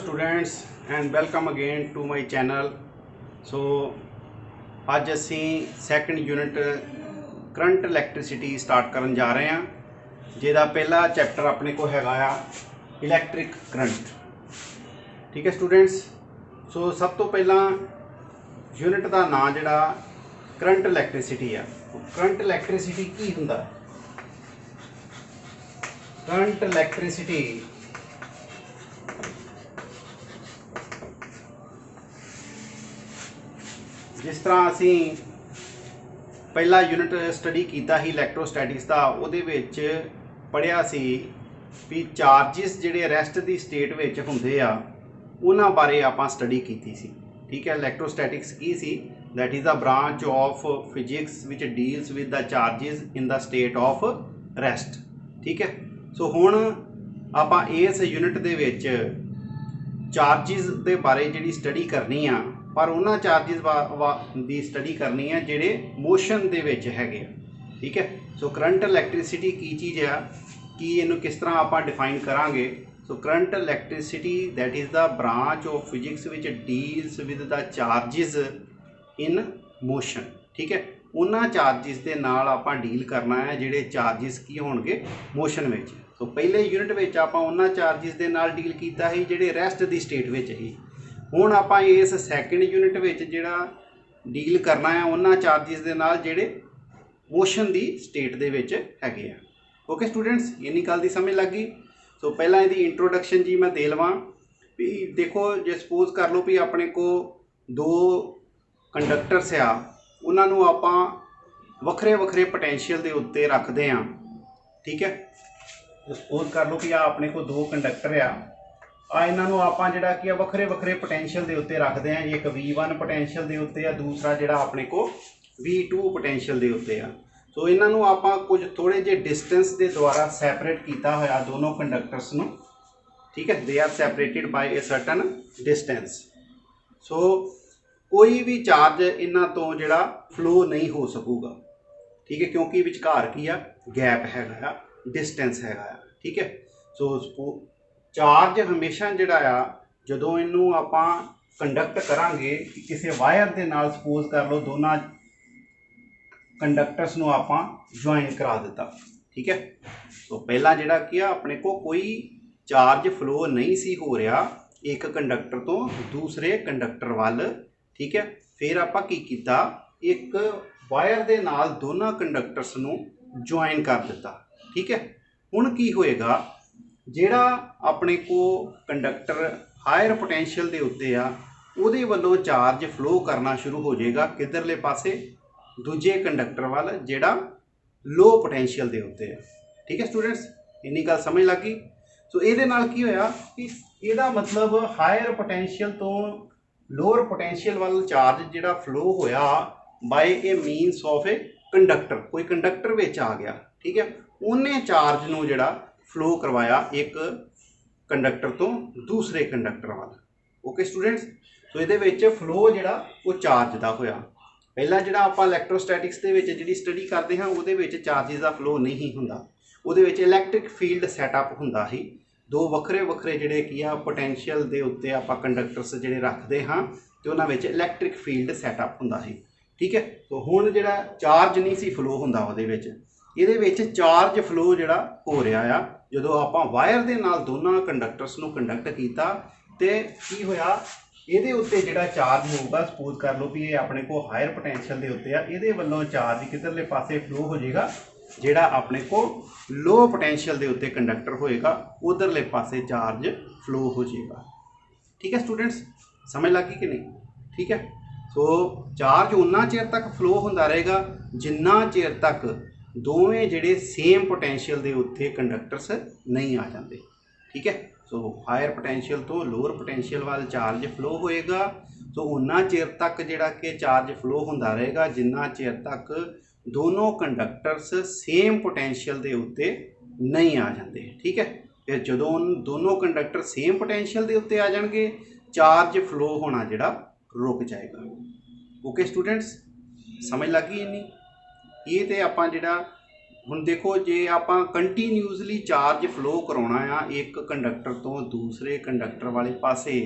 Students and welcome again to my channel. So अज असी second unit current electricity start करन जा रहे हैं, जिहदा पहला चैप्टर अपने को हैगा इलैक्ट्रिक करंट। ठीक है स्टूडेंट्स। सो सब तो पहला यूनिट का नाम जिहड़ा करंट इलैक्ट्रिसिटी है। करंट इलैक्ट्रिसिटी की हुंदा है? करंट इलैक्ट्रिसिटी जिस तरह असी पहला यूनिट स्टडी किया ही इलैक्ट्रोस्टैटिक्स का, उहदे विच पढ़िया सी भी चार्जिस जिहड़े रैस्ट की स्टेट विच हुंदे आ उन्हां बारे आपां स्टडी कीती सी। ठीक है, इलैक्ट्रोस्टैटिक्स की सी? That is the branch of physics which deals with the charges in the state of rest. ठीक है, सो हुण आपां इस यूनिट दे विच चार्जिस के बारे जिहड़ी स्टडी करनी आ, पर उन्होंने चार्जिस की स्टडी करनी है जिहड़े मोशन दे विच हैगे। ठीक है, सो करंट इलैक्ट्रिसिटी की चीज़ है कि इनू किस तरह आप डिफाइन करांगे। So current electricity that is the branch of physics which deals with the charges in motion. ठीक है, उन्होंने चार्जिस के नाल आप डील करना है जिहड़े चार्जिस की होणगे मोशन विच। सो पहले यूनिट विच आपां उन्होंने चार्जिस के नाल डील कीता ही जिहड़े रैस्ट की स्टेट विच ही। हुण आपां इस सैकेंड यूनिट विच जिहड़ा डील करना है उन्होंने चार्जिस के नाल जिहड़े मोशन की स्टेट दे विच हैगे आ। ओके स्टूडेंट्स, इन्नी गल दी समझ लग गई। सो पहला इहदी इंट्रोडक्शन जी मैं दे लवां भी देखो, जे सपोज कर लो भी अपने को दो कंडक्टर्स आ, उन्हां नूं आपां वखरे वखरे पोटैंशियल के उत्ते रखते हैं। ठीक है, सपोज कर लो कि अपने को दो कंडक्टर आ इन्हों आप जोड़ा वखरे वखरे पोटैंशियल के उत्ते रखते हैं। एक V1 पोटैंशियल के उत्ते, दूसरा जोड़ा अपने को V2 पोटैंशियल के उत्ते आ। सो इन्हों आप कुछ थोड़े जे डिस्टेंस के द्वारा सैपरेट किया होया दोनों कंडक्टर्स नूं। ठीक है, they are separated by a certain distance. So कोई भी चार्ज इन्हां तो जोड़ा फ्लो नहीं हो सकूगा। ठीक है, क्योंकि विचकार की आ गैप हैगा, डिस्टेंस हैगा। ठीक है, सो चार्ज हमेशा जोड़ा आ जदों इनू आपां कंडक्ट करांगे किसी वायर के नाल, सपोज कर लो दोनों कंडक्टर्स नू आपां ज्वाइन करा दिता। ठीक है, तो पहला जोड़ा कि अपने को कोई चार्ज फ्लो नहीं सी हो रहा एक कंडक्टर तो दूसरे कंडक्टर वाल। ठीक है, फिर आपां की कीता, एक वायर के नाल दोनों कंडक्टर्स नू ज्वाइन कर दिता। ठीक है, हुण की होएगा, जिहड़ा अपने को कंडक्टर हायर पोटैंशियल के उत्ते आ उहदे वल्लों चार्ज फ्लो करना शुरू हो जाएगा किधरले पासे, दूजे कंडक्टर वाल जिहड़ा लो पोटैंशियल के उत्ते आ। ठीक है स्टूडेंट्स, इन्नी गल समझ लग गई। सो इहदे नाल की होया कि इहदा मतलब हायर पोटैंशियल तो लोअर पोटैंशियल वाल चार्ज जिहड़ा फ्लो होया by a means of a conductor, कोई कंडक्टर विच आ गया। ठीक है, उन्हें चार्ज नूं जिहड़ा फ्लो करवाया एक कंडक्टर तो दूसरे कंडक्टर वाल। ओके स्टूडेंट्स, सो ये फ्लो जिहड़ा वो चार्ज का होया। पहला जिहड़ा आपां इलैक्ट्रोस्टैटिक्स दे विच जिहड़ी स्टडी करते हैं उहदे विच चार्जिस का फ्लो नहीं हुंदा, उहदे विच इलैक्ट्रिक फील्ड सैटअप हुंदा ही। दो वखरे वखरे जिहड़े की आ पोटैंशियल दे उत्ते आपां कंडक्टर्स जिहड़े रखते हाँ तो उन्हां विच इलैक्ट्रिक फील्ड सैटअप हुंदा ही। ठीक है, तो हुण जिहड़ा चार्ज नहीं सी फ्लो हुंदा उहदे विच, इहदे विच चार्ज फ्लो जिहड़ा हो रहा आ जदों आपां वायर दे नाल दोनों कंडक्टर्स नूं कंडक्ट कीता ते की होया, इहदे उत्ते जिहड़ा चार्ज होगा, सपोज कर लो भी ये अपने को हायर पोटैंशियल के उत्ते आ, इहदे वल्लों चार्ज किधरले पासे फ्लो हो जाएगा, जिहड़ा अपने को लो पोटैंशियल के उत्ते कंडक्टर होएगा उधरले पासे चार्ज फ्लो हो जाएगा। ठीक है स्टूडेंट्स, समझ लग गई कि नहीं? ठीक है, सो चार्ज उन्ना चेर तक फ्लो होंदा रहेगा जिन्ना चेर तक दोवें जिहड़े सेम पोटैंशियल के उत्ते कंडक्टर्स नहीं आ जाते। ठीक है, सो हायर पोटैंशियल तो लोअर पोटैंशियल वाल चार्ज फ्लो होएगा। सो उन्ना चेर तक जिहड़ा कि चार्ज फ्लो होंदा रहेगा जिन्ना चेर तक दोनों कंडक्टर्स सेम पोटैंशियल के उत्ते नहीं आ जाते। ठीक है, फिर जदों दोनों कंडक्टर सेम पोटैंशियल के उत्ते आ जाएंगे चार्ज फ्लो होना जिहड़ा रुक जाएगा। ओके स्टूडेंट्स, समझ लग गई इन्नी? ये तो आपां जिहड़ा ਹੁਣ ਦੇਖੋ ਜੇ ਆਪਾਂ ਕੰਟੀਨਿਊਸਲੀ ਚਾਰਜ ਫਲੋ ਕਰਾਉਣਾ ਆ ਇੱਕ ਕੰਡਕਟਰ ਤੋਂ ਦੂਸਰੇ ਕੰਡਕਟਰ ਵਾਲੇ ਪਾਸੇ,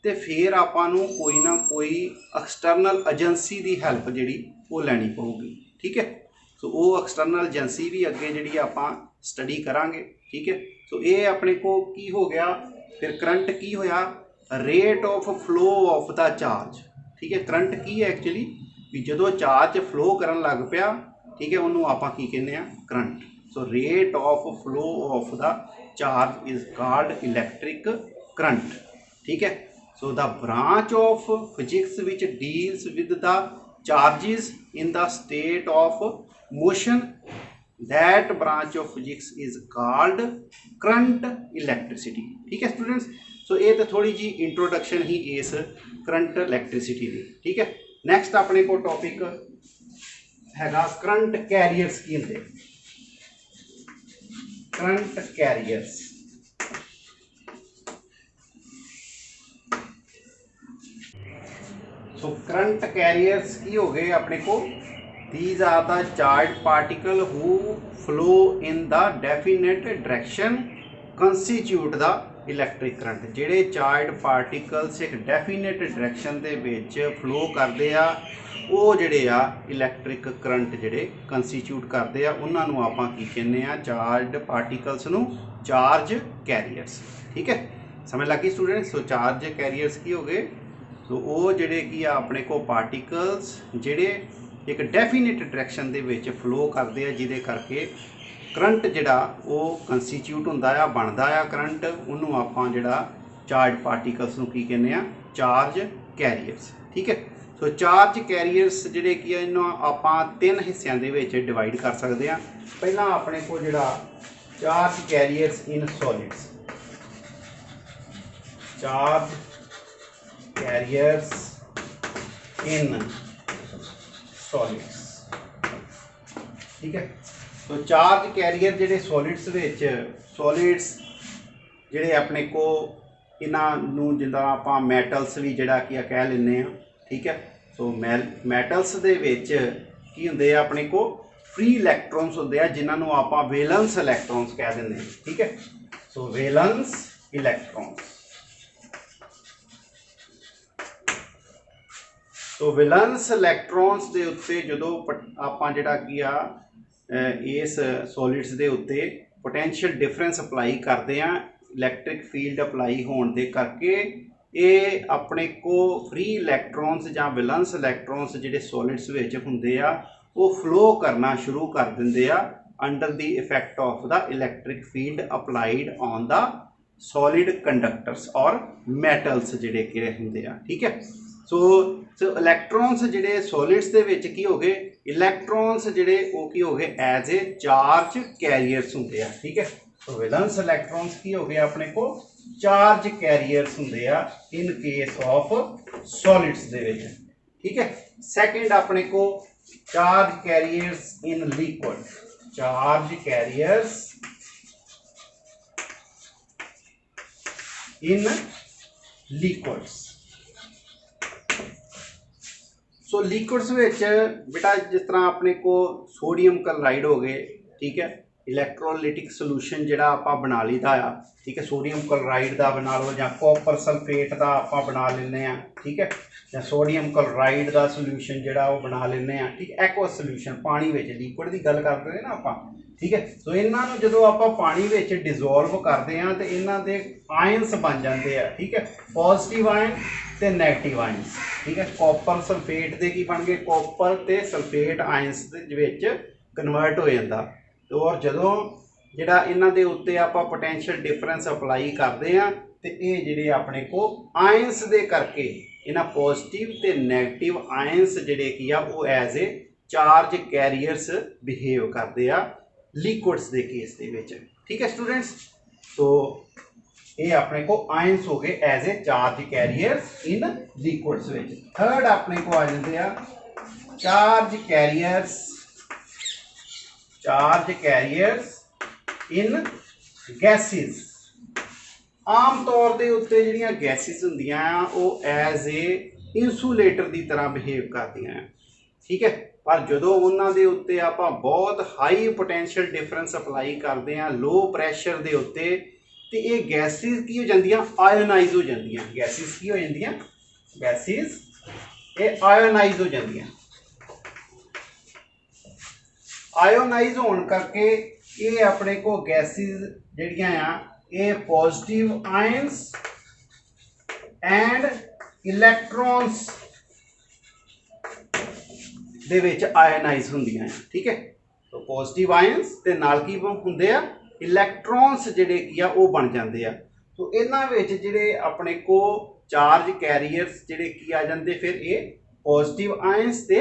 ਤੇ ਫਿਰ ਆਪਾਂ ਨੂੰ ਕੋਈ ਨਾ ਕੋਈ ਐਕਸਟਰਨਲ ਏਜੰਸੀ ਦੀ ਹੈਲਪ ਜਿਹੜੀ ਉਹ ਲੈਣੀ ਪਊਗੀ। ਠੀਕ ਹੈ, ਸੋ ਉਹ ਐਕਸਟਰਨਲ ਏਜੰਸੀ ਵੀ ਅੱਗੇ ਜਿਹੜੀ ਆਪਾਂ ਸਟੱਡੀ ਕਰਾਂਗੇ। ठीक है, सो ये अपने को की हो गया, फिर करंट की होया rate of flow of the charge. ठीक है, करंट की है एक्चुअली भी जो चार्ज फ्लो करन लग पिया, ठीक है, उन्होंने आप की कहने current. So rate of flow of the charge is called electric current. ठीक है, so the branch of physics which deals with the charges in the state of motion, that branch of physics is called current electricity। ठीक है students, सो ये तो थोड़ी जी introduction ही इस current electricity की। ठीक है, नैक्सट अपने को टॉपिक हैगा करंट कैरियर्स की होंगे। Current carriers, so current carriers की हो गए अपने को, these are the charged particle who flow in the definite direction constitute the electric current। ਜਿਹੜੇ ਚਾਰਜਡ ਪਾਰਟੀਕਲਸ ਇੱਕ ਡੈਫੀਨੇਟ ਡਾਇਰੈਕਸ਼ਨ ਦੇ ਵਿੱਚ ਫਲੋ ਕਰਦੇ ਆ, ਉਹ ਜਿਹੜੇ ਆ ਇਲੈਕਟ੍ਰਿਕ ਕਰੰਟ ਜਿਹੜੇ ਕੰਸਟੀਟਿਊਟ ਕਰਦੇ ਆ, ਉਹਨਾਂ ਨੂੰ ਆਪਾਂ ਕੀ ਕਹਿੰਦੇ ਆ, ਚਾਰਜਡ ਪਾਰਟੀਕਲਸ ਨੂੰ ਚਾਰਜ ਕੈਰੀਅਰਸ। ਠੀਕ ਹੈ, ਸਮਝ ਲੱਗੀ ਸਟੂਡੈਂਟ। ਸੋ ਚਾਰਜ ਕੈਰੀਅਰਸ ਕੀ ਹੋ ਗਏ, ਸੋ ਉਹ ਜਿਹੜੇ ਕੀ ਆ ਆਪਣੇ ਕੋ ਪਾਰਟੀਕਲਸ ਜਿਹੜੇ एक डेफिनेट डायरैक्शन दे विच फ्लो करते हैं, जिहदे करके करंट जिहड़ा वो कंस्टीट्यूट हुंदा आ, बनदा आ करंट, उन्होंने आपां जिहड़ा चार्ज पार्टिकल्स नूं की कहने आ, चार्ज कैरियर्स। ठीक है, सो चार्ज कैरियर्स जिहड़े की इन्हां आपां तीन हिस्सिਆਂ ਦੇ ਵਿੱਚ डिवाइड कर सकते हैं। पहला अपने को जिहड़ा charge carriers in solids, charge carriers in solids. ठीक है, तो चार्ज कैरियर जिहड़े सॉलिड्स विच, सॉलिड्स जिहड़े अपने को इन्हां नूं जिद्दां आपां मैटल्स भी जिहड़ा की कह लैंदे आ। ठीक है, सो मैटल्स दे विच की हुंदे आ अपने को फ्री इलैक्ट्रॉन्स हुंदे आ, जिन्हां नूं आपां वैलेंस इलैक्ट्रॉन्स कह दिंदे आ। ठीक है, सो वैलेंस इलैक्ट्रॉन्स, तो वैलेंस इलैक्ट्रॉन्स के उत्ते जो आपां जिहड़ा की आ इस सॉलिड्स के उत्ते पोटेंशियल डिफरेंस अप्लाई करते हैं, इलैक्ट्रिक फील्ड अप्लाई होने के करके ये अपने को फ्री इलैक्ट्रॉन्स जां वैलेंस इलैक्ट्रॉन्स जिहड़े सॉलिड्स विच हुंदे आ वो फ्लो करना शुरू कर दिंदे आ under the effect of the electric field applied on the solid conductors और मैटल्स जिहड़े कि हुंदे आ। ठीक है, सो इलैक्ट्रॉन्स जिहड़े सॉलिड्स दे विच की हो गए, इलैक्ट्रॉन्स जिहड़े वो की हो गए एज ए चार्ज कैरियर्स हुंदे आ। ठीक है, तो वैलेंस इलैक्ट्रॉन्स की हो गए अपने को चार्ज कैरियर्स हुंदे आ इन केस ऑफ सॉलिड्स दे विच। ठीक है, सैकेंड अपने को charge carriers in liquid, charge carriers in liquids. So liquids विच बेटा जिस तरह अपने को सोडियम क्लोराइड हो गए, ठीक है, इलैक्ट्रोलिटिक सोल्यूशन जिहड़ा आपां बना लईदा आ। ठीक है, सोडियम क्लोराइड का बना लो जां कॉपर सल्फेट का आपां बना लैंदे आ। ठीक है, जां सोडियम क्लोराइड का सोल्यूशन जिहड़ा वो बना लैंदे आ। ठीक, एक्वस सोल्यूशन पानी विच लिक्विड की गल करदे ना आपां। ठीक है, सो इन्हां नूं जदों आपां पानी विच डिजोल्व करदे आ ते इन्हां दे आयन्स बन जाते हैं। ठीक है, पॉजिटिव आयन ते नैगेटिव आयन्स। ठीक है, कॉपर सल्फेट के की बन गए, कॉपर ते sulphate ions they which convert हो जाता। तो और जदों जिहड़ा इन्हां दे उत्ते आपां पोटेंशियल डिफरेंस अप्लाई करते हैं तो ये जिहड़े अपने को आयन्स दे करके इन्हां पॉजिटिव ते नैगेटिव आयन्स जिहड़े की आ वो as a charge carriers behave करते आ लिक्विड्स के केस दे विच। ठीक है स्टूडेंट्स, तो ये अपने को आयन्स हो गए as a charge carriers in liquids विच। थर्ड अपने को आ जाते हैं charge carriers, charge carriers in gases. आम तौर के उत्ते जिहड़ियां गैसिज हुंदियां वो एज ए इंसुलेटर की तरह बिहेव करदियां। ठीक है। पर जो उन्होंने उत्ते आप बहुत हाई पोटेंशियल डिफरेंस अपलाई करते हैं लो प्रैशर के उत्ते, तो ये गैसिज की हो जांदियां आयोनाइज हो जांदियां। गैसिज की हो जांदियां, गैसिज ये आयोनाइज हो जांदियां। आयोनाइज होने करके ये अपने को गैसिज जिहड़ियां आ ये पॉजिटिव आयंस एंड इलैक्ट्रॉन्स दे विच आयोनाइज हुंदियां। ठीक है, तो पॉजिटिव आयंस ते नाल की हुंदे आ इलैक्ट्रॉन्स जिहड़े की आ वो बन जांदे आ। तो इन्हां विच जिहड़े अपने को चार्ज कैरीयर्स जिहड़े की आ जांदे, फिर ये पॉजिटिव आयंस ते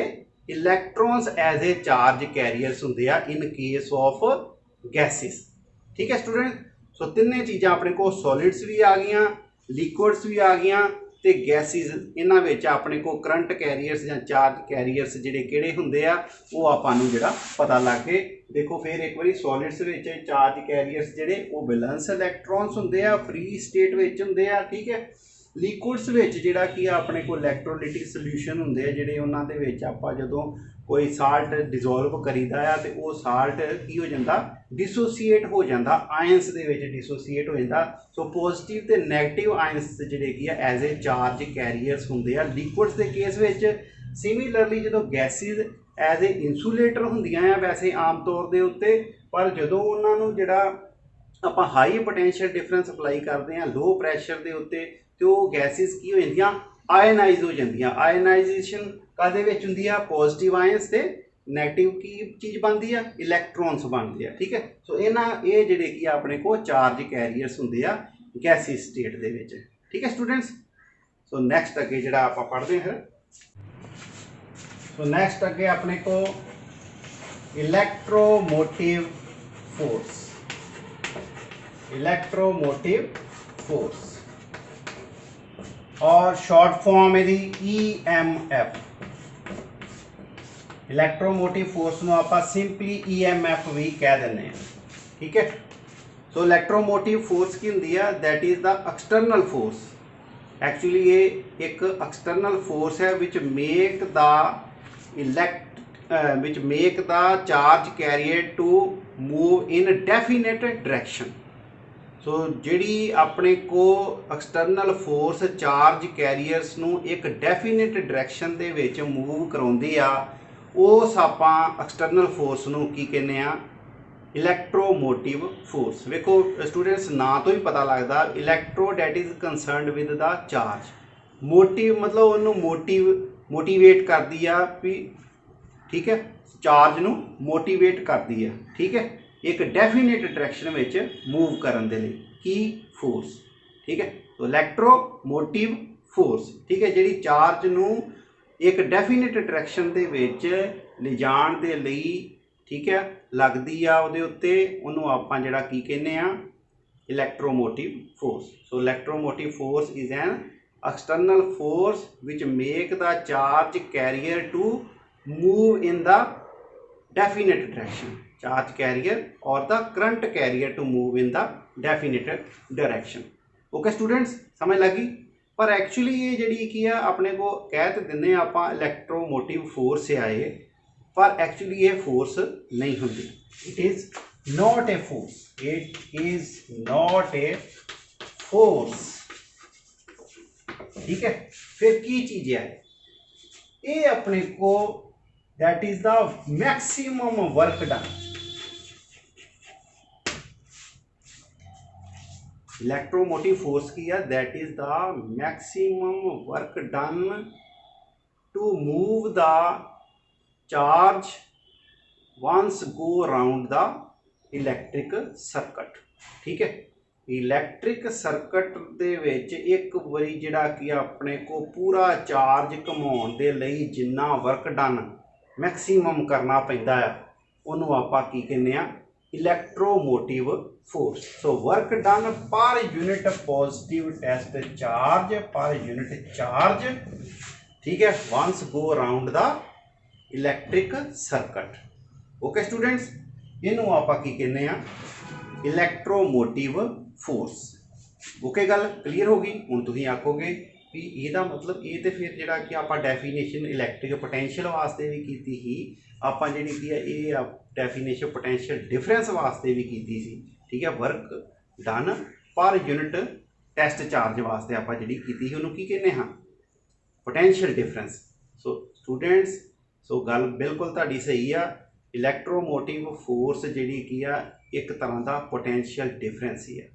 इलैक्ट्रॉन्स एज ए चार्ज कैरीयर्स हुंदे आ इन केस ऑफ गैसिस। ठीक है स्टूडेंट, सो तिन्ने चीज़ां अपने को सॉलिड्स भी आ गईयां, लिक्विड्स भी आ गईयां ते गैसिस। इन्हां विच अपने को करंट कैरीयर्स या चार्ज कैरीयर्स जिहड़े किहड़े हुंदे आ वो आपां नूं जिहड़ा पता लग गए। देखो फिर एक बारी सॉलिड्स विच चार्ज कैरीयर्स जिहड़े वो वैलेंस इलैक्ट्रॉन्स हुंदे आ, फ्री स्टेट विच हुंदे आ। ठीक है, लिक्विड्स विच जिहड़ा कि अपने को इलैक्ट्रोलिटिक सोल्यूशन हुंदे आ जिहड़े उन्हां दे विच आपां जदों कोई साल्ट डिजोल्व करीदा है तो वो साल्ट की हो जाता डिसोसीएट हो जाता, आयंस दे विच डिसोसीएट हो जाता। सो पॉजिटिव ते नैगेटिव आयंस जिहड़े की एज ए चार्ज कैरीयर्स हुंदे आ लिक्विड्स के केस विच। सिमिलरली जो गैसिज एज ए इंसुलेटर हुंदियां वैसे आम तौर के उत्ते, पर जदों उन्हां नूं जिहड़ा आपां हाई पोटेंशियल डिफरेंस अप्लाई करते हैं लो प्रैशर के उत्ते, तो गैसिज की हो जांदियां आयनाइज हो जांदियां। आयनाइजेशन काहदे विच हुंदी आ, पॉजिटिव आयंस ते नैगेटिव की चीज़ बनती है, इलैक्ट्रॉन्स बनते हैं। ठीक है, सो इन्हां ये जिहड़े कि अपने को चार्ज कैरीयर्स हुंदे आ गैसिस स्टेट दे विच। ठीक है स्टूडेंट्स, सो नैक्सट अगे जिहड़ा आपां पढ़दे हैं। सो नैक्सट अगे अपने को इलैक्ट्रोमोटिव फोर्स। इलैक्ट्रोमोटिव फोर्स और शॉर्ट फॉर्म यदि EMF। इलैक्ट्रोमोटिव फोर्स नूं आपां सिंपली EMF भी कह दिंदे हैं। ठीक है, सो इलैक्ट्रोमोटिव फोर्स की हुंदी है, that is the external force. Actually ये एक एक्सटर्नल फोर्स है which make the charge carrier to move in definite direction. So जिहड़ी अपने को एक्सटर्नल फोर्स चार्ज कैरीयर्स नूं एक डेफिनेट डायरेक्शन दे विच मूव कराउंदी आ, उस आपां एक्सटर्नल फोर्स नूं की कहने आ, इलैक्ट्रोमोटिव फोर्स। देखो स्टूडेंट्स नाम तो ही पता लगता, electro that is concerned with the charge, motive मतलब उन्होंने मोटिवेट करती आ भी। ठीक है, चार्ज नूं मोटिवेट करती है। ठीक है, एक डेफिनेट डायरेक्शन विच मूव करन दे लई की फोर्स। ठीक है, तो इलैक्ट्रोमोटिव फोर्स, ठीक है, जिहड़ी चार्ज नूं एक डेफिनेट डायरेक्शन दे विच लिजाण दे लई, ठीक है, लगदी आ उहदे उत्ते, उहनूं आपां जिहड़ा की कहने आ, electromotive force. So electromotive force is an external force which make the charge carrier to move in the definite direction. Charge carrier और the current carrier to move in the definite direction. Okay students, समझ लगी। पर actually ये जिहड़ी की आ अपने को कह तो दिंदे आपां इलैक्ट्रोमोटिव फोर्स आए, पर एक्चुअली ये फोर्स नहीं होंदी। It is not a force, it is not a force. ठीक है, फिर की चीज़ है ये अपने को, that is the maximum work done. Electromotive force की है, that is the maximum work done to move the charge once go around the electric circuit. ठीक है, इलैक्ट्रिक सर्किट दे विच एक बारी जिहड़ा कि अपने को पूरा चार्ज घुमाउण दे लई जिन्ना वर्क डन मैक्सीमम करना पैंदा है, उन्होंने आपां की कहने आ, electromotive force. So work done per unit positive test charge, per unit charge, ठीक है, once go around the electric circuit. Okay students, इनू आपां की कहने आ, इलैक्ट्रोमोटिव फोर्स। ओके, गल क्लीयर होगी। हुण तुसीं आखोगे भी ਇਹਦਾ मतलब ਇਹ ਤੇ ਫਿਰ ਜਿਹੜਾ ਕਿ ਆਪਾਂ ਡੈਫੀਨੇਸ਼ਨ ਇਲੈਕਟ੍ਰਿਕ ਪੋਟੈਂਸ਼ੀਅਲ ਵਾਸਤੇ ਵੀ ਕੀਤੀ ਸੀ, ਆਪਾਂ ਜਿਹੜੀ ਕੀ ਹੈ ਇਹ ਡੈਫੀਨੇਸ਼ਨ ਪੋਟੈਂਸ਼ੀਅਲ ਡਿਫਰੈਂਸ ਵਾਸਤੇ ਵੀ ਕੀਤੀ ਸੀ। ਠੀਕ ਹੈ, ਵਰਕ ਡਨ ਪਰ ਯੂਨਿਟ ਟੈਸਟ ਚਾਰਜ ਵਾਸਤੇ ਆਪਾਂ ਜਿਹੜੀ ਕੀਤੀ ਸੀ ਉਹਨੂੰ ਕੀ ਕਹਿੰਦੇ ਹਾਂ, ਪੋਟੈਂਸ਼ੀਅਲ ਡਿਫਰੈਂਸ। ਸੋ ਸਟੂਡੈਂਟਸ, ਸੋ ਗੱਲ ਬਿਲਕੁਲ ਤੁਹਾਡੀ ਸਹੀ ਆ, ਇਲੈਕਟ੍ਰੋਮੋਟਿਵ ਫੋਰਸ ਜਿਹੜੀ ਕੀ ਆ ਇੱਕ ਤਰ੍ਹਾਂ ਦਾ ਪੋਟੈਂਸ਼ੀਅਲ ਡਿਫਰੈਂਸ ਹੀ ਆ।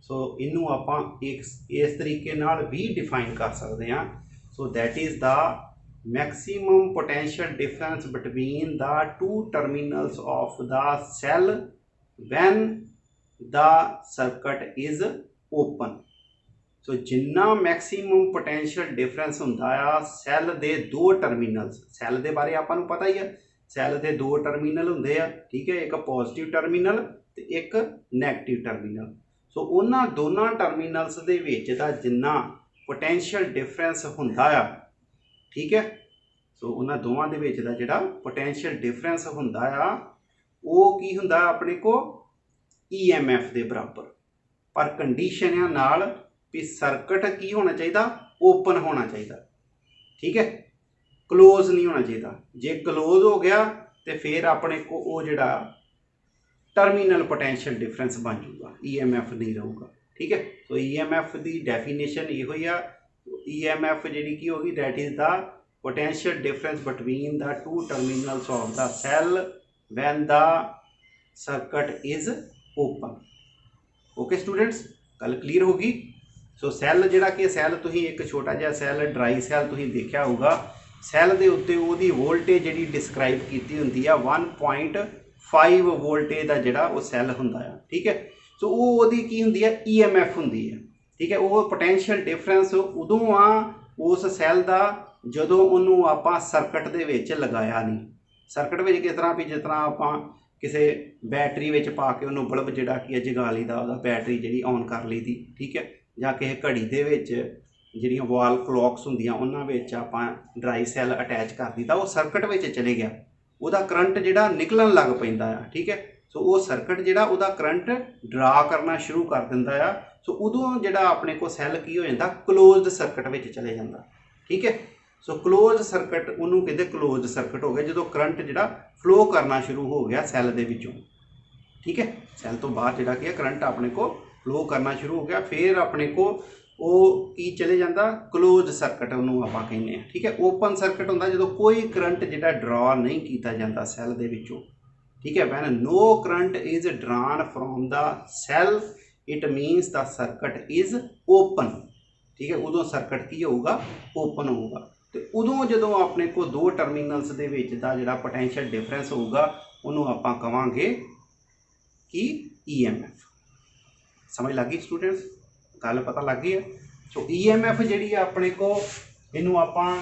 ਸੋ ਇਹਨੂੰ ਆਪਾਂ ਇਸ ਤਰੀਕੇ ਨਾਲ ਵੀ ਡਿਫਾਈਨ ਕਰ ਸਕਦੇ ਹਾਂ। So that is the maximum potential difference between the two terminals of the cell when the circuit is open. So ਜਿੰਨਾ ਮੈਕਸੀਮਮ ਪੋਟੈਂਸ਼ੀਅਲ ਡਿਫਰੈਂਸ ਹੁੰਦਾ ਆ ਸੈੱਲ ਦੇ ਦੋ ਟਰਮੀਨਲਸ, ਸੈੱਲ ਦੇ ਬਾਰੇ ਆਪਾਂ ਨੂੰ ਪਤਾ ਹੀ ਆ, ਸੈੱਲ ਦੇ ਦੋ ਟਰਮੀਨਲ ਹੁੰਦੇ ਆ। ਠੀਕ ਹੈ, ਇੱਕ ਪੋਜ਼ਿਟਿਵ ਟਰਮੀਨਲ ਤੇ ਇੱਕ ਨੈਗੇਟਿਵ ਟਰਮੀਨਲ। ਸੋ ਉਹਨਾਂ ਦੋਨਾਂ ਟਰਮੀਨਲਸ ਦੇ ਵਿੱਚ ਦਾ ਜਿੰਨਾ ਪੋਟੈਂਸ਼ੀਅਲ ਡਿਫਰੈਂਸ ਹੁੰਦਾ ਆ, ਠੀਕ ਹੈ, ਸੋ ਉਹਨਾਂ ਦੋਵਾਂ ਦੇ ਵਿੱਚ ਦਾ ਜਿਹੜਾ ਪੋਟੈਂਸ਼ੀਅਲ ਡਿਫਰੈਂਸ ਹੁੰਦਾ ਆ ਉਹ ਕੀ ਹੁੰਦਾ ਆਪਣੇ ਕੋ EMF ਦੇ ਬਰਾਬਰ। ਪਰ ਕੰਡੀਸ਼ਨ ਆ ਨਾਲ ਵੀ ਸਰਕਟ ਕੀ ਹੋਣਾ ਚਾਹੀਦਾ, ਓਪਨ ਹੋਣਾ ਚਾਹੀਦਾ। ਠੀਕ ਹੈ, ਕਲੋਜ਼ ਨਹੀਂ ਹੋਣਾ ਚਾਹੀਦਾ। ਜੇ ਕਲੋਜ਼ ਹੋ ਗਿਆ ਤੇ ਫਿਰ ਆਪਣੇ ਕੋ ਉਹ ਜਿਹੜਾ ਟਰਮੀਨਲ ਪੋਟੈਂਸ਼ੀਅਲ ਡਿਫਰੈਂਸ ਬਣ ਜਾਊਗਾ, EMF ਨਹੀਂ ਰਹੂਗਾ। ਠੀਕ ਹੈ, ਸੋ EMF ਦੀ ਡੈਫੀਨੇਸ਼ਨ ਇਹੋ ਹੀ ਆ। EMF ਜਿਹੜੀ ਕੀ ਹੋਗੀ, that is the potential difference between the two terminals of the cell when the circuit is open। okay students, ਗੱਲ ਕਲੀਅਰ ਹੋ ਗਈ। ਸੋ ਸੈੱਲ ਜਿਹੜਾ ਕਿ ਸੈੱਲ ਤੁਸੀਂ ਇੱਕ ਛੋਟਾ ਜਿਹਾ ਸੈੱਲ ਡਰਾਈ ਸੈੱਲ ਤੁਸੀਂ ਦੇਖਿਆ ਹੋਊਗਾ, ਸੈੱਲ ਦੇ ਉੱਤੇ ਉਹਦੀ ਵੋਲਟੇਜ ਜਿਹੜੀ ਡਿਸਕ੍ਰਾਈਬ ਕੀਤੀ ਹੁੰਦੀ ਆ 1.5 ਵੋਲਟੇਜ ਦਾ ਜਿਹੜਾ ਉਹ ਸੈੱਲ ਹੁੰਦਾ ਆ। ਠੀਕ ਹੈ, ਸੋ ਉਹ ਉਹਦੀ ਕੀ ਹੁੰਦੀ ਹੈ, EMF ਹੁੰਦੀ ਹੈ। ਠੀਕ ਹੈ, ਉਹ ਪੋਟੈਂਸ਼ੀਅਲ ਡਿਫਰੈਂਸ ਉਦੋਂ ਆ ਉਸ ਸੈੱਲ ਦਾ ਜਦੋਂ ਉਹਨੂੰ ਆਪਾਂ ਸਰਕਟ ਦੇ ਵਿੱਚ ਲਗਾਇਆ ਨਹੀਂ। ਸਰਕਟ ਵਿੱਚ ਕਿਸ ਤਰ੍ਹਾਂ ਵੀ, ਜਿਸ ਤਰ੍ਹਾਂ ਆਪਾਂ ਕਿਸੇ ਬੈਟਰੀ ਵਿੱਚ ਪਾ ਕੇ ਉਹਨੂੰ ਬਲਬ ਜਿਹੜਾ ਕੀ ਹੈ ਜਗਾ ਲਈਦਾ, ਉਹਦਾ ਬੈਟਰੀ ਜਿਹੜੀ ਔਨ ਕਰ ਲਈਦੀ। ਠੀਕ ਹੈ, ਜਾਂ ਕਿਸੇ ਘੜੀ ਦੇ ਵਿੱਚ ਜਿਹੜੀਆਂ ਵਾਲ ਕਲੌਕਸ ਹੁੰਦੀਆਂ ਉਹਨਾਂ ਵਿੱਚ ਆਪਾਂ ਡਰਾਈ ਸੈੱਲ ਅਟੈਚ ਕਰ ਦਿੱਤਾ, ਉਹ ਸਰਕਟ ਵਿੱਚ ਚਲੇ ਗਿਆ, ਉਹਦਾ ਕਰੰਟ ਜਿਹੜਾ ਨਿਕਲਣ ਲੱਗ ਪੈਂਦਾ ਆ। ਠੀਕ ਹੈ, ਸੋ ਉਹ ਸਰਕਟ ਜਿਹੜਾ ਉਹਦਾ ਕਰੰਟ ਡਰਾ ਕਰਨਾ ਸ਼ੁਰੂ ਕਰ ਦਿੰਦਾ ਆ। ਸੋ ਉਦੋਂ ਜਿਹੜਾ ਆਪਣੇ ਕੋਲ ਸੈੱਲ ਕੀ ਹੋ ਜਾਂਦਾ, ਕਲੋਜ਼ਡ ਸਰਕਟ ਵਿੱਚ ਚਲੇ ਜਾਂਦਾ। ਠੀਕ ਹੈ, ਸੋ ਕਲੋਜ਼ ਸਰਕਟ ਉਹਨੂੰ ਕਹਿੰਦੇ ਕਲੋਜ਼ ਸਰਕਟ ਹੋ ਗਿਆ ਜਦੋਂ ਕਰੰਟ ਜਿਹੜਾ ਫਲੋ ਕਰਨਾ ਸ਼ੁਰੂ ਹੋ ਗਿਆ ਸੈੱਲ ਦੇ ਵਿੱਚੋਂ। ਠੀਕ ਹੈ, ਸੈੱਲ ਤੋਂ ਬਾਹਰ ਜਿਹੜਾ ਕੀ ਹੈ ਕਰੰਟ ਆਪਣੇ ਕੋਲ ਫਲੋ ਕਰਨਾ ਸ਼ੁਰੂ ਹੋ ਗਿਆ, ਫਿਰ ਆਪਣੇ ਕੋਲ ਉਹ ਕੀ ਚਲੇ ਜਾਂਦਾ, ਕਲੋਜ਼ ਸਰਕਟ ਉਹਨੂੰ ਆਪਾਂ ਕਹਿੰਦੇ ਹਾਂ। ਠੀਕ ਹੈ, ਓਪਨ ਸਰਕਟ ਹੁੰਦਾ ਜਦੋਂ ਕੋਈ ਕਰੰਟ ਜਿਹੜਾ ਡਰਾ ਨਹੀਂ ਕੀਤਾ ਜਾਂਦਾ ਸੈੱਲ ਦੇ ਵਿੱਚੋਂ। ਠੀਕ ਹੈ, when no current is drawn from the cell it means the circuit is open. ਠੀਕ ਹੈ, ਉਦੋਂ ਸਰਕਟ ਕੀ ਹੋਊਗਾ, ਓਪਨ ਹੋਊਗਾ। ਤੇ ਉਦੋਂ ਜਦੋਂ ਆਪਣੇ ਕੋਲ ਦੋ ਟਰਮੀਨਲਸ ਦੇ ਵਿੱਚ ਦਾ ਜਿਹੜਾ ਪੋਟੈਂਸ਼ੀਅਲ ਡਿਫਰੈਂਸ ਹੋਊਗਾ ਉਹਨੂੰ ਆਪਾਂ ਕਵਾਂਗੇ ਕਿ EMF। ਸਮਝ ਲੱਗ ਗਈ ਸਟੂਡੈਂਟਸ, ਗੱਲ ਪਤਾ ਲੱਗ ਗਈ ਹੈ। ਸੋ EMF ਜਿਹੜੀ ਆ ਆਪਣੇ ਕੋਲ ਇਹਨੂੰ ਆਪਾਂ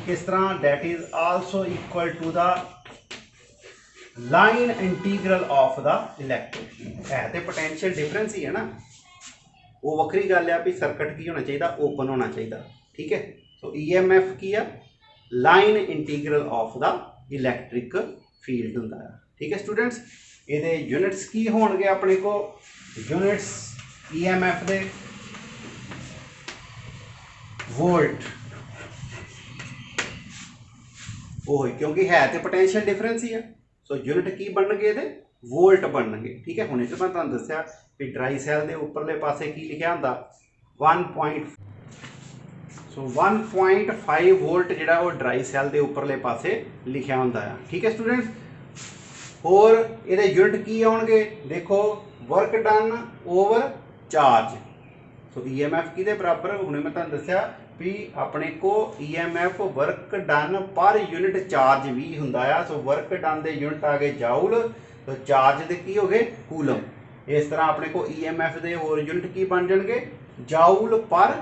ਕਿਸ ਤਰ੍ਹਾਂ, that is also equal to the line integral of the electric. ਹੈ ਤੇ ਪੋਟੈਂਸ਼ੀਅਲ ਡਿਫਰੈਂਸ ਹੀ ਹੈ ਨਾ, ਉਹ ਵੱਖਰੀ ਗੱਲ ਆ ਵੀ ਸਰਕਟ ਕੀ ਹੋਣਾ ਚਾਹੀਦਾ, ਓਪਨ ਹੋਣਾ ਚਾਹੀਦਾ। ਠੀਕ ਹੈ, ਸੋ EMF ਕੀ ਆ, line integral of the electric field ਹੁੰਦਾ ਹੈ। ਠੀਕ ਹੈ ਸਟੂਡੈਂਟਸ, ਇਹਦੇ ਯੂਨਿਟਸ ਕੀ ਹੋਣਗੇ ਆਪਣੇ ਕੋਲ, ਯੂਨਿਟਸ EMF ਦੇ ਵੋਲਟ, ਉਹ ਕਿਉਂਕਿ ਹੈ ਤੇ ਪੋਟੈਂਸ਼ੀਅਲ ਡਿਫਰੈਂਸ ਹੀ ਆ। ਸੋ ਯੂਨਿਟ ਕੀ ਬਣਨਗੇ ਇਹਦੇ, ਵੋਲਟ ਬਣਨਗੇ। ਠੀਕ ਹੈ, ਹੁਣ ਇਹ ਮੈਂ ਤੁਹਾਨੂੰ ਦੱਸਿਆ ਵੀ ਡਰਾਈ ਸੈੱਲ ਦੇ ਉੱਪਰਲੇ ਪਾਸੇ ਕੀ ਲਿਖਿਆ ਹੁੰਦਾ 1.5 ਵੋਲਟ ਜਿਹੜਾ ਉਹ ਡਰਾਈ ਸੈੱਲ ਦੇ ਉੱਪਰਲੇ ਪਾਸੇ ਲਿਖਿਆ ਹੁੰਦਾ ਆ। ਠੀਕ ਹੈ ਸਟੂਡੈਂਟਸ, ਹੋਰ ਇਹਦੇ ਯੂਨਿਟ ਕੀ ਆਉਣਗੇ, ਦੇਖੋ ਵਰਕ ਡਨ ਓਵਰ ਚਾਰਜ। ਸੋ EMF ਕਿਹਦੇ ਬਰਾਬਰ, ਹੁਣੇ ਮੈਂ ਤੁਹਾਨੂੰ ਦੱਸਿਆ ਵੀ ਆਪਣੇ ਕੋ EMF ਵਰਕ ਡਨ ਪਰ ਯੂਨਿਟ ਚਾਰਜ ਵੀ ਹੁੰਦਾ ਆ। ਸੋ ਵਰਕ ਡਨ ਦੇ ਯੂਨਿਟ ਆ ਗਏ ਜਾਊਲ, ਸੋ ਚਾਰਜ ਦੇ ਕੀ ਹੋ ਗਏ, ਕੂਲਮ। ਇਸ ਤਰ੍ਹਾਂ ਆਪਣੇ ਕੋ EMF ਦੇ ਹੋਰ ਯੂਨਿਟ ਕੀ ਬਣ ਜਾਣਗੇ, ਜਾਊਲ ਪਰ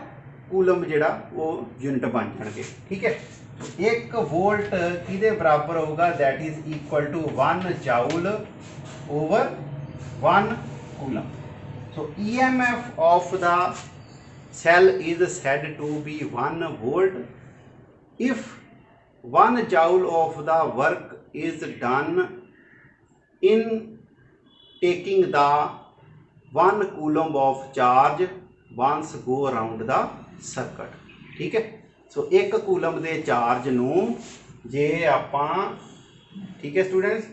ਕੂਲਮ ਜਿਹੜਾ ਉਹ ਯੂਨਿਟ ਬਣ ਜਾਣਗੇ। ਠੀਕ ਹੈ, 1 ਵੋਲਟ ਕਿਹਦੇ ਬਰਾਬਰ ਹੋਊਗਾ, that is equal to 1 joule over 1 coulomb. So EMF of the cell is said to be 1 volt if 1 joule of the work is done in taking the 1 coulomb of charge once go around the circuit. ठीक है, सो 1 coulomb के charge नूं जे आपां, ठीक है students,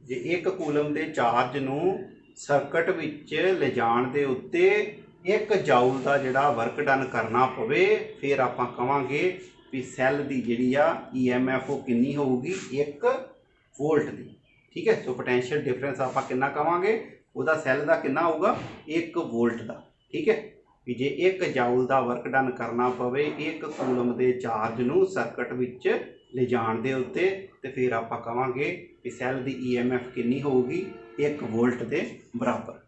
जे 1 coulomb के charge नूं circuit विच ले जाण दे उत्ते 1 जाउल का जिहड़ा वर्क डन करना पवे, फिर आपां कहांगे भी सैल की जिहड़ी आ EMF वो कितनी होगी, 1 वोल्ट की। ठीक है, सो पोटेंशियल डिफरेंस आपां कितना कहांगे, उहदा सैल का कितना होगा, 1 वोल्ट का। ठीक है, भी जे 1 जाउल का वर्क डन करना पवे 1 कूलम के चार्ज नूं सर्किट विच ले जाण दे उत्ते, ते फिर आपां कहांगे भी सैल की EMF कितनी होगी, 1 वोल्ट के बराबर।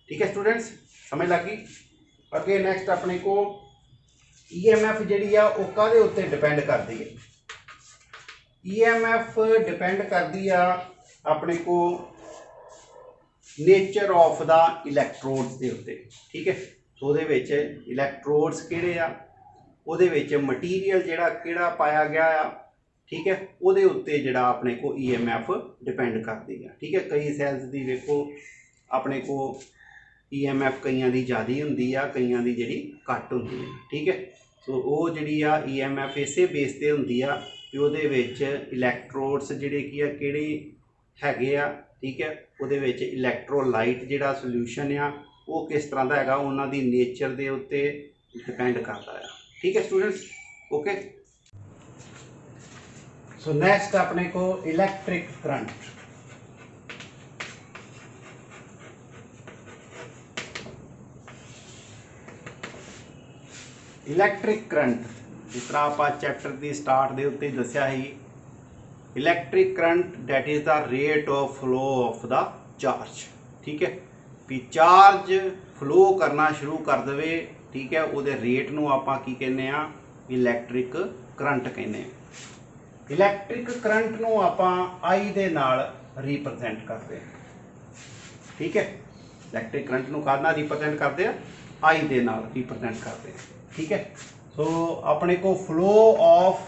ठीक है स्टूडेंट्स, समझ लग गई। अगे नैक्सट अपने को EMF जिहड़ी आ वो काहदे उत्ते डिपेंड करदी है। EMF डिपेंड करदी आ अपने को नेचर ऑफ द इलैक्ट्रोड्स के उत्ते। ठीक है, सो उहदे विच इलैक्ट्रोड्स किहड़े आ, उहदे विच मटीरियल जिहड़ा किहड़ा पाया गया आ। ठीक है, उहदे उत्ते जिहड़ा अपने को EMF डिपेंड करदी है। ठीक है, कई सैल्स दी देखो अपने को EMF कईयां दी ज़्यादा हुंदी आ, कईयां दी जिहड़ी घट हुंदी है। ठीक है, सो वो जिहड़ी आ EMF इसे बेस ते हुंदी आ कि उहदे विच इलैक्ट्रोड्स जिहड़े की आ किहड़े हैगे आ। ठीक है, उहदे विच इलैक्ट्रोलाइट जिहड़ा सोल्यूशन आ वो किस तरह का हैगा, उन्हां दी नेचर दे उत्ते डिपेंड करता है। ठीक है स्टूडेंट्स, ओके। सो नैक्सट अपने को इलैक्ट्रिक करंट। इलैक्ट्रिक करंट जिस तरह आप चैप्टर की स्टार्ट के उत्ते दस्या ही, electric current that is the rate of flow of the charge. ठीक है, भी चार्ज फ्लो करना शुरू कर देवे, ठीक है, उहदे रेट नूं आपां की कहने आ, इलैक्ट्रिक करंट कहने। इलैक्ट्रिक करंट नूं आपां I दे नाल रिप्रजेंट करते हैं। ठीक है, इलैक्ट्रिक करंट नूं काहदे नाल रिप्रजेंट करते हैं, I दे नाल रिप्रजेंट करते हैं। ठीक है, सो अपने को फ्लो ऑफ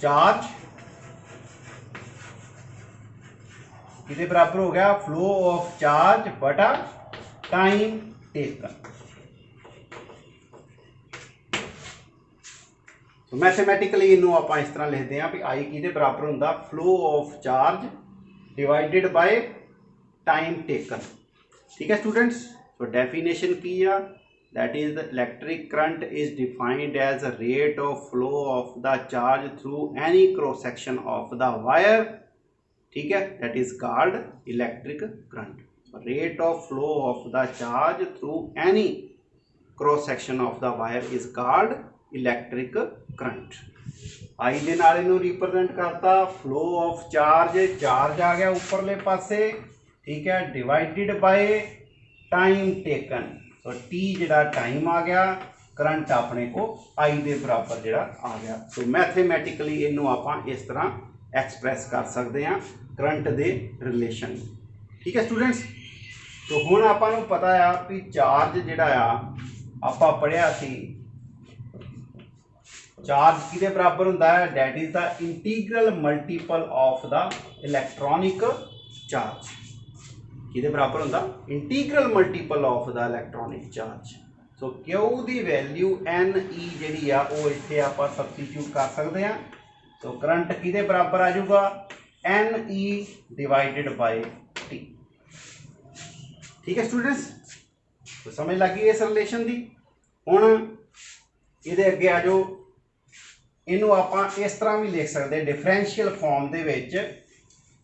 चार्ज किसके बराबर हो गया, फ्लो ऑफ चार्ज बटा टाइम टेकन। तो मैथमेटिकली इनू आप इस तरह लिखते हैं भी I किसके बराबर होंदा, flow of charge divided by time taken. ठीक है स्टूडेंट्स, तो डेफिनेशन की आ, that is the electric current is defined as a rate of flow of the charge through any cross section of the wire। ठीक है, that is called electric current। rate of flow of the charge through any cross section of the wire is called electric current। I दे नाल इनू represent करता, flow of charge, charge आ गया उपरले पासे। ठीक है, divided by time taken, तो T जिहड़ा time आ गया, करंट अपने को I दे बराबर जिहड़ा आ गया। तो मैथमेटिकली इनू आपां इस तरह एक्सप्रैस कर सकते हैं करंट दे रिलेशन। ठीक है स्टूडेंट्स, तो हुण आपां नूं पता आ कि चार्ज जिहड़ा आ आपां पढ़िया सी, चार्ज किहदे बराबर हुंदा है, that is the integral multiple of the electronic charge. किहदे बराबर हुंदा, integral multiple of the electronic charge. So Q की वैल्यू NE जिहड़ी आ वो इत्थे आपां सबस्टिट्यूट कर सकते हैं। तो करंट किहदे बराबर आ जाऊगा, NE डिवाइडेड बाय T। ठीक है स्टूडेंट्स, तो समझ लग गई इस रिलेशन की। हुण इहदे अगे आ जाओ, इनू आपां इस तरह भी लिख सकते डिफरेंशियल फॉर्म दे विच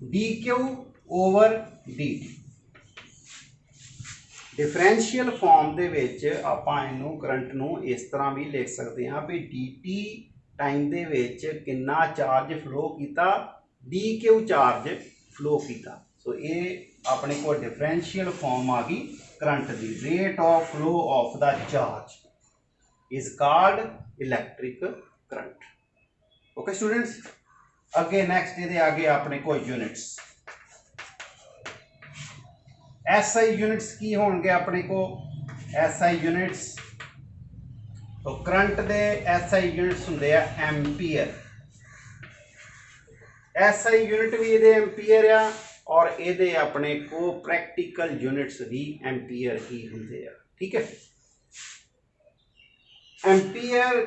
DQ over DT। Differential form दे विच आपां इनू करंट नू इस तरह भी लिख सकते हैं भी DT टाइम दे विच कितना चार्ज फ्लो किया, DQ चार्ज फ्लो किया। सो ये अपने को डिफरेंशियल फॉर्म आ गई करंट की। Rate of flow of the charge is called electric current. Okay students, अगे नैक्सट ये आगे अपने को यूनिट्स, SI यूनिट्स की होंगे अपने को, SI यूनिट्स। तो करंट दे SI यूनिट्स होंगे एम्पीयर। SI यूनिट भी ये एम्पीयर आ और ये अपने को प्रैक्टिकल यूनिट्स भी एम्पीयर ही होंगे। ठीक है, एम्पीयर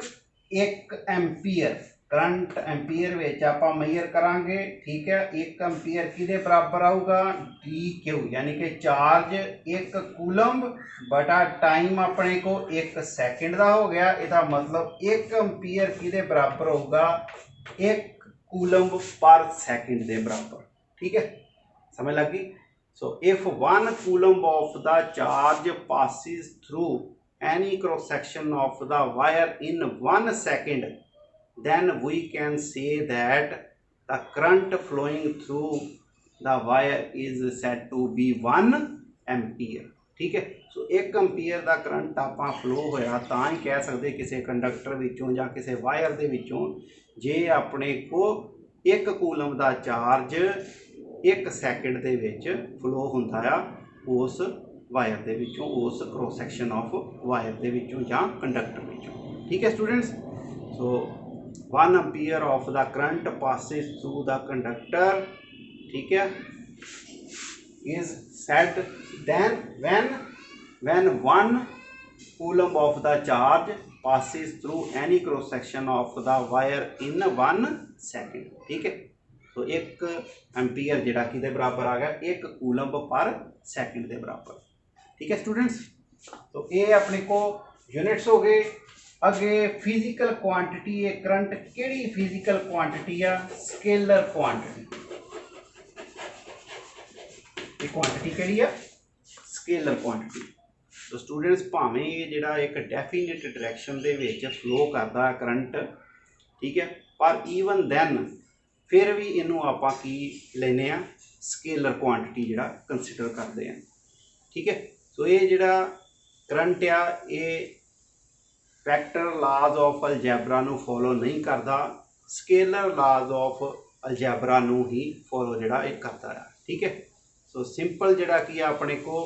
1 एम्पीयर करंट एम्पीयर विच आपां मेजर करांगे। ठीक है, 1 एम्पीयर किहदे बराबर आऊगा डी क्यू, यानी कि चार्ज 1 कूलम बटा टाइम अपने को 1 सैकेंड का हो गया। इसका मतलब 1 एम्पीयर किहदे बराबर होगा 1 कूलम पर सैकेंड के बराबर। ठीक है, समझ लगी। So if 1 coulomb of the charge passes through any cross section of the wire in 1 second, then we can say that the current flowing through the wire is said to be 1 ampere. ठीक है, सो 1 ampere का current आपां flow होया तां ही कह सकते किसी conductor विचों जां किसी वायर दे विचों जे अपने को 1 कूलम का चार्ज 1 सैकेंड दे विच फ्लो हुंदा आ उस वायर दे विचों, उस क्रॉस सैक्शन ऑफ वायर दे विचों जां कंडक्टर विचों। ठीक है students, so 1 ampere of the current passes through the conductor, ठीक है, is said then when 1 coulomb of the charge passes through any cross section of the wire in 1 second। ठीक है, तो 1 एम्पीयर जिहड़ा किहदे बराबर आ गया 1 कूलम पर सैकेंड के बराबर। ठीक है स्टूडेंट्स, तो ये अपने को यूनिट्स हो गए। अगे फिजिकल क्वांटिटी है करंट केड़ी फिजिकल क्वांटिटी आ स्केलर क्वांटिटी। ये क्वांटिटी केड़ी आ स्केलर क्वांटिटी। तो स्टूडेंट्स भावें ये जिहड़ा एक डेफिनेट डायरैक्शन दे विच फ्लो करदा करंट, ठीक है, पर ईवन दैन फिर भी इनू आपां की लैने आ स्केलर क्वांटिटी जिहड़ा कंसीडर करते हैं। ठीक है, सो ये जिहड़ा करंट आ ये फैक्टर लाज ऑफ अलजैबरा नू फॉलो नहीं करता, स्केलर लाज ऑफ अलजैबरा नू ही फॉलो जिहड़ा ये करता है। ठीक है, सो सिंपल जिहड़ा की अपने को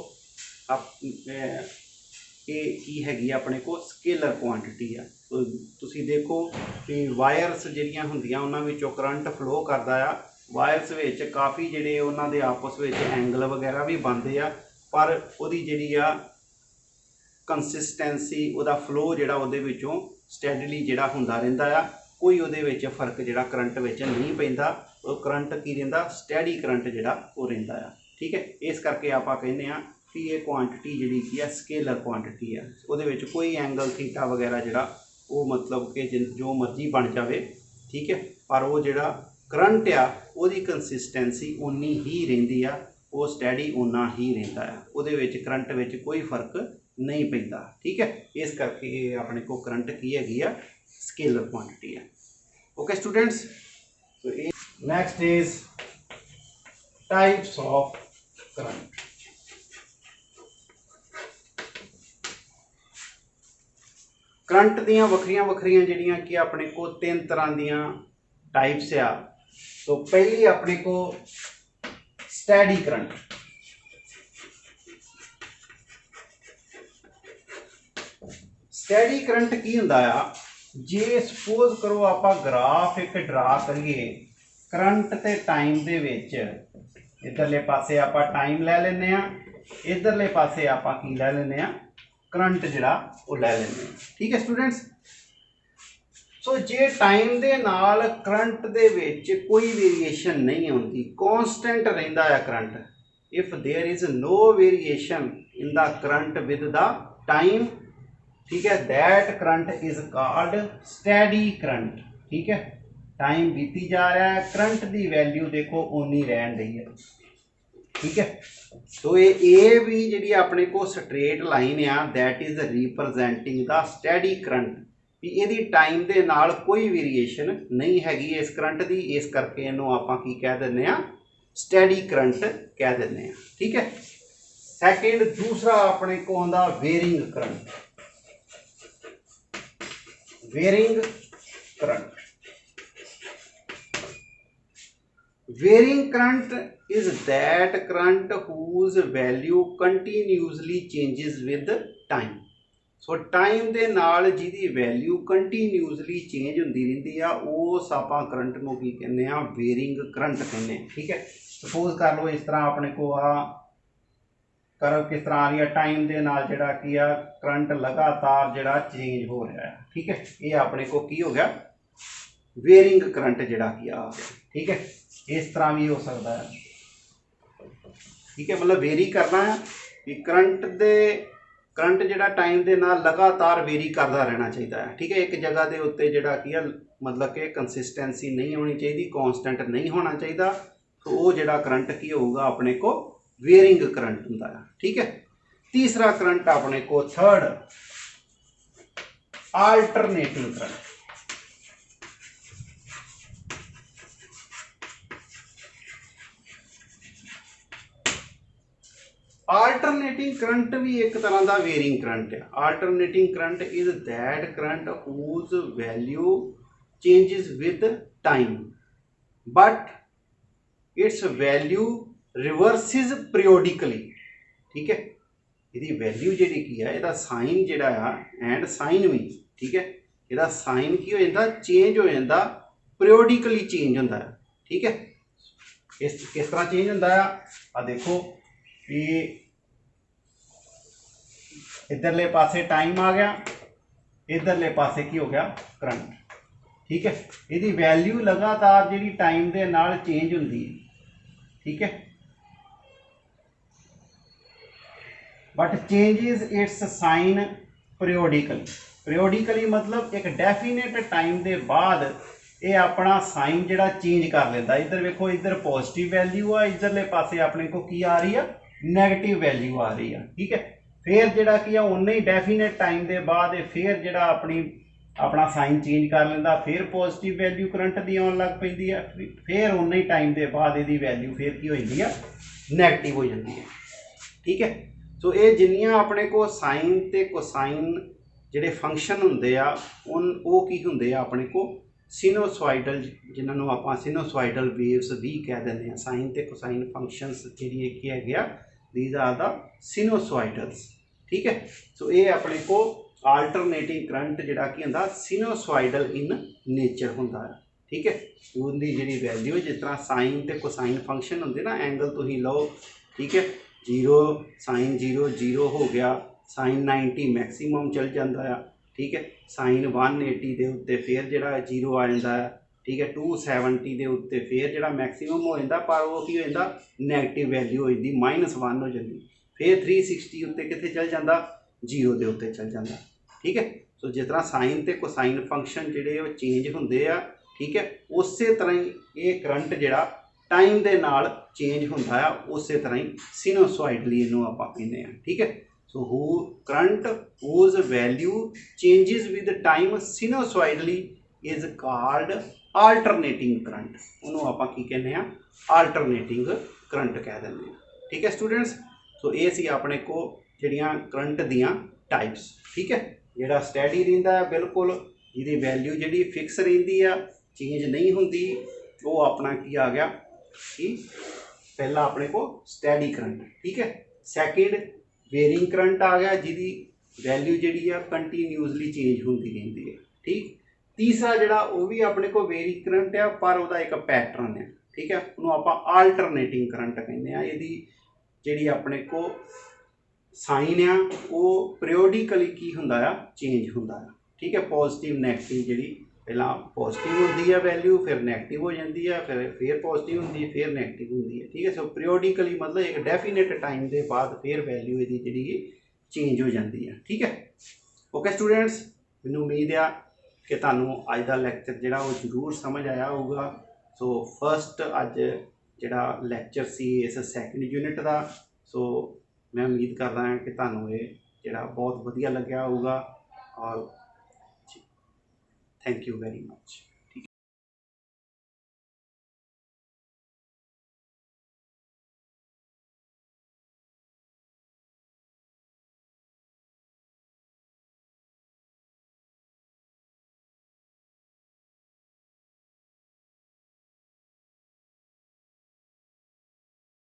ये की हैगी अपने को स्केलर क्वांटिटी है। तो तुसी देखो कि वायरस जिहड़ियां हुंदियां उन्हां विचों करंट फ्लो करदा आ, वायरस विच काफ़ी जिहड़े उन्हां दे आपस विच एंगल वगैरह भी बनदे आ, पर उहदी जिहड़ी आ कंसिस्टेंसी उहदा फ्लो जिहड़ा उहदे विचों स्टैडली जिहड़ा हुंदा रहिंदा आ, कोई उहदे विच फर्क जिहड़ा करंट विच नहीं पैंदा, ओह करंट की रहिंदा स्टैडी करंट जिहड़ा ओह रहिंदा आ। ठीक है, इस करके आपां कहने आ कि ये क्वांटिटी जिहड़ी की है स्केलर क्वांटिटी है, उहदे विच कोई एंगल थीटा वगैरह जिहड़ा वो मतलब कि जो मर्जी बन जाए। ठीक है, पर वो जिहड़ा करंट आ उहदी कंसिस्टेंसी उन्नी ही रहिंदी आ, वो स्टैडी उन्ना ही रहिंदा आ, उहदे विच करंट विच कोई फर्क नहीं पैंदा। ठीक है, इस करके अपने को करंट की हैगी आ स्केलर क्वांटिटी है। ओके स्टूडेंट्स, तो next is types of current. Current दियां वखरियां वखरियां जिहड़ियां कि अपने को 3 तरह दियां टाइप्स आ। तो पहली अपने को स्टैडी करंट। स्टैडी करंट की हुंदा आ, जे सपोज करो आपां ग्राफ एक ड्रा करिए करंट ते टाइम दे विच, इधरले पासे आपां टाइम लै लैने आ, इधरले पासे आपां की लै लैने आ करंट जिहड़ा वो लै लैने आ। ठीक है स्टूडेंट्स, सो जे टाइम दे नाल करंट दे विच कोई वेरिएशन नहीं आउंदी, कांस्टेंट रहिंदा है current, if there is no variation in the current with the time, ठीक है, that current is called steady current. ठीक है, टाइम बीती जा रहा है, करंट की वैल्यू देखो उन्नी रहन रही है। ठीक है, तो ये भी जी अपने को स्ट्रेट लाइन आ, that is representing the steady current, भी यदि टाइम के नाल कोई वेरिएशन नहीं हैगी इस करंट की, इस करके इनू आपां की कह दिंदे आ स्टैडी करंट कह दिंदे आ। ठीक है, सैकेंड दूसरा अपने को आंदा varying current. Varying current, varying current is that current whose value continuously changes with time। So time के नाल जिहदी वैल्यू कंटीन्यूसली चेंज होंदी रहिंदी आ, उस आपां करंट नूं की कहने आ वेरिंग करंट कहने। ठीक है, सपोज कर लो इस तरह अपने को आ ਕਰਵ ਕਿਸ ਤਰ੍ਹਾਂ ਆ ਰਹੀ ਹੈ, ਟਾਈਮ ਦੇ ਨਾਲ ਜਿਹੜਾ ਕੀ ਆ ਕਰੰਟ ਲਗਾਤਾਰ ਜਿਹੜਾ ਚੇਂਜ ਹੋ ਰਿਹਾ ਹੈ। ਠੀਕ ਹੈ, ਇਹ ਆਪਣੇ ਕੋ ਕੀ ਹੋ ਗਿਆ, ਵੇਰਿੰਗ ਕਰੰਟ ਜਿਹੜਾ ਕੀ ਆ ਗਿਆ। ਠੀਕ ਹੈ, ਇਸ ਤਰ੍ਹਾਂ ਵੀ ਹੋ ਸਕਦਾ ਹੈ। ਠੀਕ ਹੈ, मतलब वेरी करना है कि करंट ਜਿਹੜਾ ਟਾਈਮ ਦੇ ਨਾਲ ਲਗਾਤਾਰ ਵੇਰੀ ਕਰਦਾ ਰਹਿਣਾ ਚਾਹੀਦਾ ਹੈ। ਠੀਕ ਹੈ, ਇੱਕ ਜਗ੍ਹਾ ਦੇ ਉੱਤੇ ਜਿਹੜਾ ਕੀ ਆ मतलब ਕਿ ਕੰਸਿਸਟੈਂਸੀ ਨਹੀਂ ਹੋਣੀ ਚਾਹੀਦੀ, ਕੌਨਸਟੈਂਟ ਨਹੀਂ ਹੋਣਾ ਚਾਹੀਦਾ। ਸੋ ਉਹ ਜਿਹੜਾ ਕਰੰਟ ਕੀ ਹੋਊਗਾ ਆਪਣੇ ਕੋ ਵੇਰਿੰਗ ਕਰੰਟ ਹੁੰਦਾ ਹੈ। ਠੀਕ ਹੈ, ਤੀਸਰਾ ਕਰੰਟ ਆਪਣੇ ਕੋ third alternating current. Alternating current ਵੀ ਇੱਕ ਤਰ੍ਹਾਂ ਦਾ ਵੇਰਿੰਗ ਕਰੰਟ ਹੈ। Alternating current is that current whose value changes with time but its value reverses periodically। ਠੀਕ ਹੈ, ਇਹਦੀ ਵੈਲਿਊ ਜਿਹੜੀ ਕੀ ਹੈ, ਇਹਦਾ ਸਾਈਨ ਜਿਹੜਾ ਆ ਐਂਡ ਸਾਈਨ ਵੀ, ਠੀਕ ਹੈ, ਇਹਦਾ ਸਾਈਨ ਕੀ ਹੋ ਜਾਂਦਾ, ਚੇਂਜ ਹੋ ਜਾਂਦਾ, ਪੀਰੀਓਡਿਕਲੀ ਚੇਂਜ ਹੁੰਦਾ ਹੈ। ਠੀਕ ਹੈ, ਇਸ ਕਿਸ ਤਰ੍ਹਾਂ ਚੇਂਜ ਹੁੰਦਾ ਆ ਦੇਖੋ कि इधरले पासे टाइम आ गया, इधरले पासे की हो गया करंट। ठीक है, यदि वैल्यू लगातार जी टाइम के नाल चेंज होंगी है। ठीक है, but changes its sign periodically मतलब एक डेफिनेट टाइम के बाद ये अपना साइन जिहड़ा चेंज कर लेंदा। इधर वेखो, इधर पॉजिटिव वैल्यू आ, इधरले पासे अपने को की आ रही है, नैगेटिव वैल्यू आ रही है। ठीक है, फिर जिहड़ा की आ उन्ने ही डेफिनेट टाइम के बाद फिर जिहड़ा अपना साइन चेंज कर लेंदा, फिर पॉजिटिव वैल्यू करंट दी आउण लग पैंदी है, फिर उन्ने ही टाइम के बाद इहदी वैल्यू फिर की हो जाती है, नैगेटिव हो जाती है। ठीक है, सो ये जिन्नियां अपने को साइन ते कोसाइन जिहड़े फंक्शन हुंदे आ वो की हुंदे आ अपने को सिनोसॉइडल, जिन्होंने आप सिनोसॉइडल वेव्स भी कह देंगे। साइन ते कोसाइन फंक्शनस जी की है, दीज आर द सिनोसॉइडल्स। ठीक है, सो ये अपने को आल्टरनेटिंग करंट जिहड़ा की हुंदा सिनोसॉइडल इन नेचर हुंदा है। ठीक है, उनकी जी वैल्यू जिस तरह साइन ते कोसाइन फंक्शन होंगे ना, एंगल तुसीं लो। ठीक है, 0 साइन 0 0 हो गया, साइन 90 मैक्सीमम चल जाता है। ठीक है, साइन 180 के उत्ते फिर जिहड़ा 0 आ जाता है। ठीक है, 270 के उत्ते फिर जिहड़ा मैक्सीमम हो जाता, पर वो की हो जाता, नैगेटिव वैल्यू हो जाती, -1 हो जाती। फिर 360 उत्ते कित्थे चल जाता, 0 के उत्ते चल जाता। ठीक है, सो जिस तरह साइन ते कोसाइन फंक्शन जिहड़े वो चेंज होंदे आ। ठीक है, उस तरह ही ये करंट जिहड़ा टाइम के नाल चेंज होंदा आ, उस तरह ही सिनोसॉइडली इनू आपां कहने आ। ठीक है, so who current whose value changes with time sinusoidally is called alternating current। उन्होंने आप की कहने हैं, alternating current कह देंगे। ठीक है स्टूडेंट्स, सो ये सी अपने को जड़ियाँ करंट दियाँ टाइप्स। ठीक है, जिहड़ा स्टैडी रहिंदा है बिल्कुल, जिहदी वैल्यू जिहड़ी फिक्स रहिंदी आ, चेंज नहीं हुंदी, वो अपना की आ गया कि पहला अपने को स्टैडी करंट। ठीक है, सैकेंड वेरिंग करंट आ गया, जिहदी वैल्यू जिहड़ी है कंटीन्यूसली चेंज होंदी रहिंदी है। ठीक, तीसरा जिहड़ा वो भी अपने को वेरिंग करंट है, पर उसका एक पैटर्न है। ठीक है, उन्होंने आप आल्टरनेटिंग करंट कहते हैं। यदि जिहड़ी अपने को साइन आ वो पीरियोडिकली की हुंदा आ, चेंज हुंदा आ। ठीक है, पॉजिटिव नैगेटिव जिहड़ी पहला पॉजिटिव होंदी है वैल्यू, फिर नैगेटिव हो जाती है, फिर पॉजिटिव होंदी है, फिर नैगेटिव होंदी है। ठीक है, सो पीरियोडिकली मतलब एक डेफिनेट टाइम के बाद फिर वैल्यू इहदी जिहड़ी चेंज हो जाती है। ठीक है, ओके स्टूडेंट्स, मैनूं उम्मीद आ कि तुहानूं अज दा लैक्चर जिहड़ा वो जरूर समझ आया होगा। सो फस्ट अज जिहड़ा लैक्चर सी इस सैकेंड यूनिट का, सो मैं उम्मीद करदा हां कि तुहानूं ये जिहड़ा बहुत वधिया लग्या होगा। और थैंक यू वेरी मच।